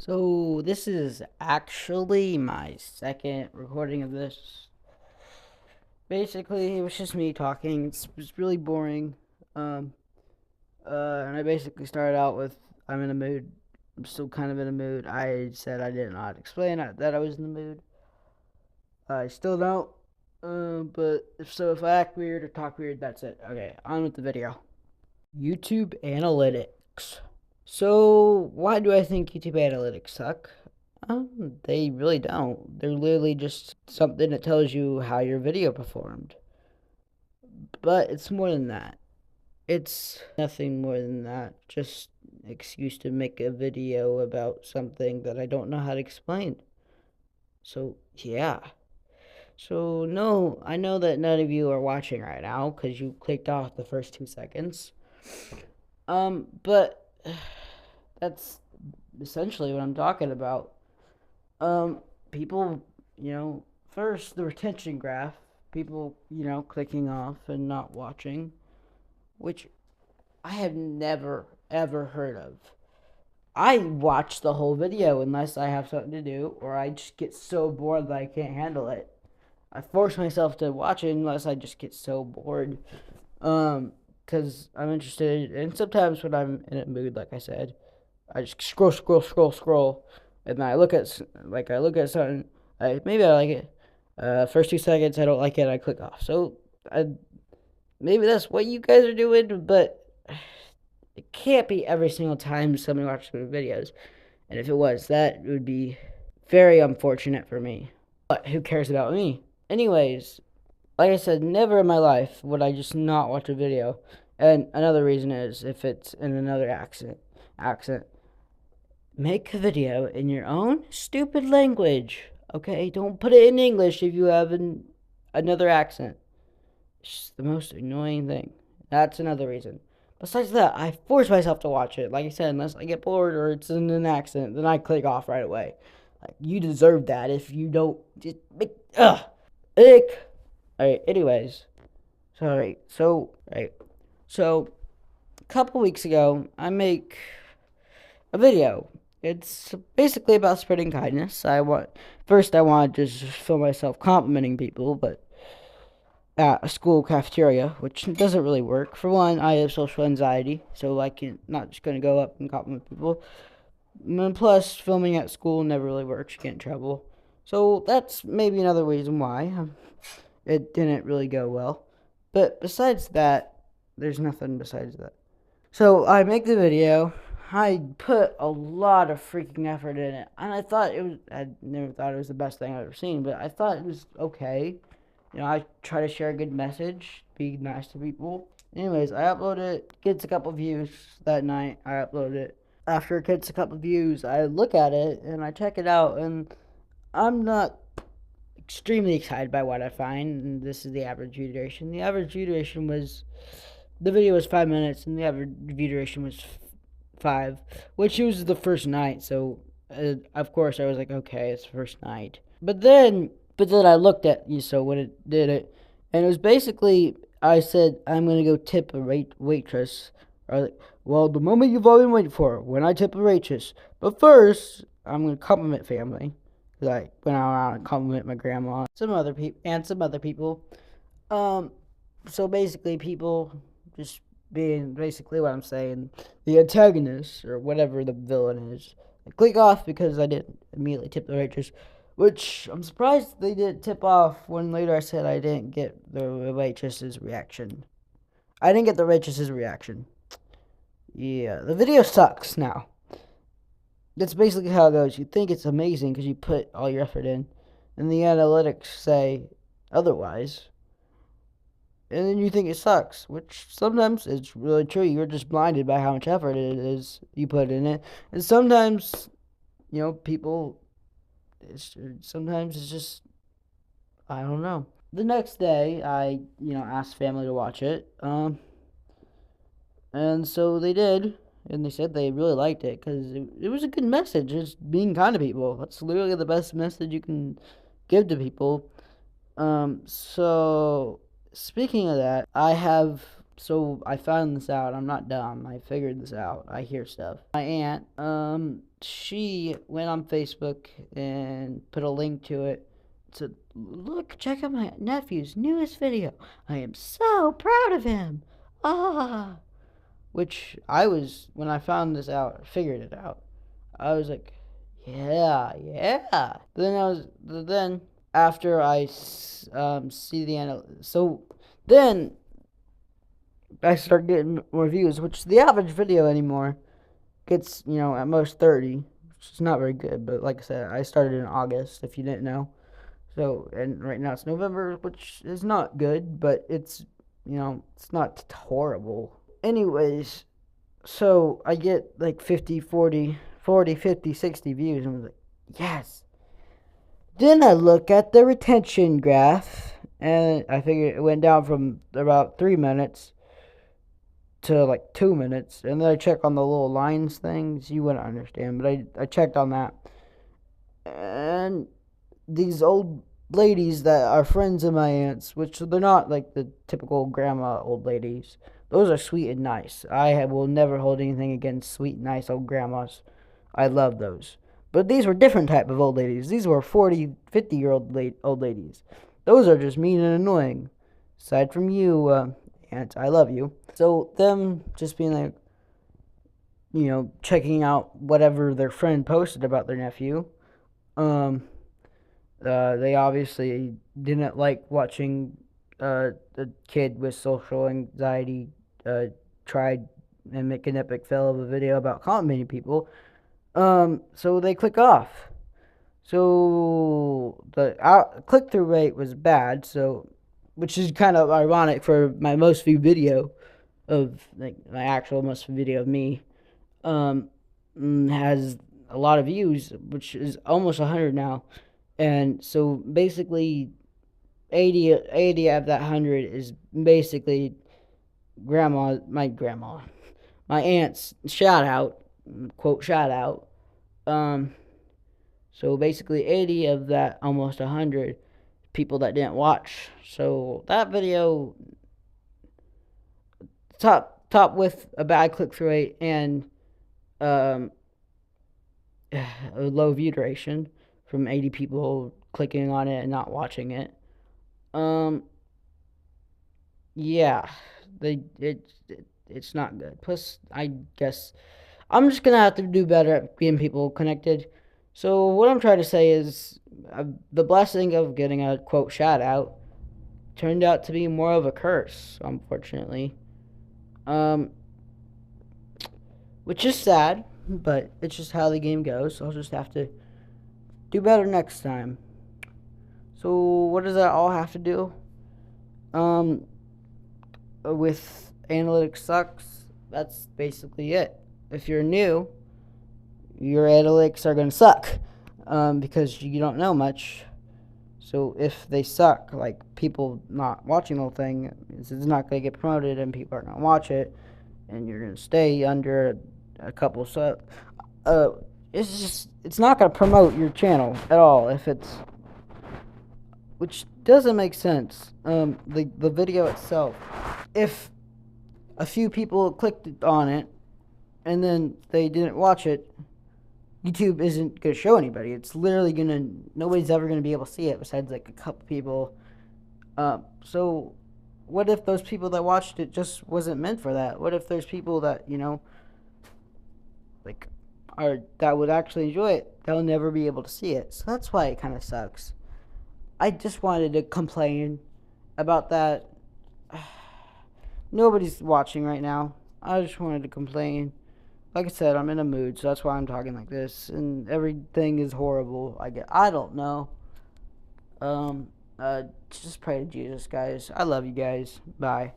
So this is actually my second recording of this. Basically, it was just me talking. It's really boring. Um, and I basically started out with I'm in a mood. I'm still kind of in a mood. I said I did not explain that I was in the mood. I still don't. But if I act weird or talk weird, that's it. Okay, on with the video. YouTube analytics. So, why do I think YouTube analytics suck? They really don't. They're literally just something that tells you how your video performed. But it's more than that. It's nothing more than that. Just an excuse to make a video about something that I don't know how to explain. So, yeah. So, no, I know that none of you are watching right now because you clicked off the first 2 seconds. But that's essentially what I'm talking about. Um, People, first the retention graph, people, clicking off and not watching, which I have never ever heard of. I watch the whole video unless I have something to do or I just get so bored that I can't handle it. I force myself to watch it unless I just get so bored. Because I'm interested, and sometimes when I'm in a mood, like I said, I just scroll, and then I look at something. Maybe I like it. First 2 seconds, I don't like it. I click off. So maybe that's what you guys are doing, but it can't be every single time somebody watches my videos. And if it was, that would be very unfortunate for me. But who cares about me? Anyways, like I said, never in my life would I just not watch a video. And another reason is if it's in another accent. Make a video in your own stupid language. Okay, don't put it in English if you have another accent. It's just the most annoying thing. That's another reason. Besides that, I force myself to watch it. Like I said, unless I get bored or it's in an accent, then I click off right away. Like you deserve that if you don't just make ick. Alright, anyways. Sorry. So a couple weeks ago I make a video. It's basically about spreading kindness. I wanted to just feel myself complimenting people, but at a school cafeteria, which doesn't really work. For one, I have social anxiety, so I can not just gonna go up and compliment people. And plus, filming at school never really works. You get in trouble. So that's maybe another reason why it didn't really go well. But besides that, there's nothing besides that. So I make the video. I put a lot of freaking effort in it, and I never thought it was the best thing I've ever seen, but I thought it was okay. I try to share a good message, be nice to people. Anyways, I upload it, gets a couple views that night. I upload it. After it gets a couple views, I look at it and I check it out, and I'm not extremely excited by what I find. And this is the average view duration. The video was 5 minutes, and the average view duration was 5, which was the first night. So, of course, I was like, okay, it's the first night. But then I looked at when it did it, and it was basically I said I'm gonna go tip a waitress. Or, well, the moment you've all been waiting for, when I tip a waitress. But first, I'm gonna compliment family. Like went out and compliment my grandma, some other people. Um, so basically, people just being basically what I'm saying, the antagonist or whatever the villain is. I click off because I didn't immediately tip the waitress, which I'm surprised they didn't tip off when later I said I didn't get the waitress's reaction. I didn't get the waitress's reaction. Yeah, the video sucks now. That's basically how it goes. You think it's amazing because you put all your effort in, and the analytics say otherwise. And then you think it sucks, which sometimes it's really true. You're just blinded by how much effort it is you put in it. And sometimes, people, sometimes it's just, I don't know. The next day, I, asked family to watch it. And so they did. And they said they really liked it because it was a good message. It's being kind to people. That's literally the best message you can give to people. So speaking of that, I have So I found this out. I'm not dumb. I figured this out. I hear stuff. My aunt, she went on Facebook and put a link to it. Said, "Look, check out my nephew's newest video. I am so proud of him." Ah, which I was when I found this out, figured it out. I was like, yeah, yeah. Then after I see the so then I start getting more views, which the average video anymore gets, at most 30, which is not very good. But like I said, I started in August, if you didn't know. So, and right now it's November, which is not good, but it's, it's not horrible. Anyways, so I get like 50, 40, 40, 50, 60 views, and I was like, yes. Then I look at the retention graph, and I figured it went down from about 3 minutes to like 2 minutes, and then I check on the little lines things. You wouldn't understand, but I checked on that, and these old ladies that are friends of my aunt's, which they're not like the typical grandma old ladies. Those are sweet and nice. Will never hold anything against sweet and nice old grandmas. I love those. But these were different type of old ladies. These were 40, 50-year-old old ladies. Those are just mean and annoying. Aside from you, aunt, I love you. So them just being like, checking out whatever their friend posted about their nephew. They obviously didn't like watching a kid with social anxiety tried and make an epic fail of a video about complimenting people. So they click off. So the click-through rate was bad. So, which is kind of ironic for my most viewed video of like my actual most viewed video of me. Has a lot of views, which is almost 100 now. And so basically 80 of that 100 is basically my aunt's shout out, quote shout out. So basically 80 of that almost 100 people that didn't watch. So that video top with a bad click-through rate and a low view duration from 80 people clicking on it and not watching it. Yeah, it's not good. Plus, I guess I'm just gonna have to do better at getting people connected. So what I'm trying to say is, the blessing of getting a quote shout out turned out to be more of a curse, unfortunately. Which is sad, but it's just how the game goes. I'll just have to do better next time. So what does that all have to do? With analytics sucks. That's basically it. If you're new, your analytics are gonna suck, because you don't know much. So if they suck, like people not watching the whole thing, it's not gonna get promoted, and people aren't gonna watch it, and you're gonna stay under a couple. So, it's not gonna promote your channel at all if it's, which doesn't make sense. The video itself, if a few people clicked on it and then they didn't watch it, YouTube isn't gonna show anybody. It's literally nobody's ever gonna be able to see it besides like a couple people. So what if those people that watched it just wasn't meant for that? What if there's people that like that would actually enjoy it? They'll never be able to see it. So that's why it kind of sucks. I just wanted to complain about that. Nobody's watching right now. I just wanted to complain. Like I said, I'm in a mood, so that's why I'm talking like this. And everything is horrible. I don't know. Just pray to Jesus, guys. I love you guys. Bye.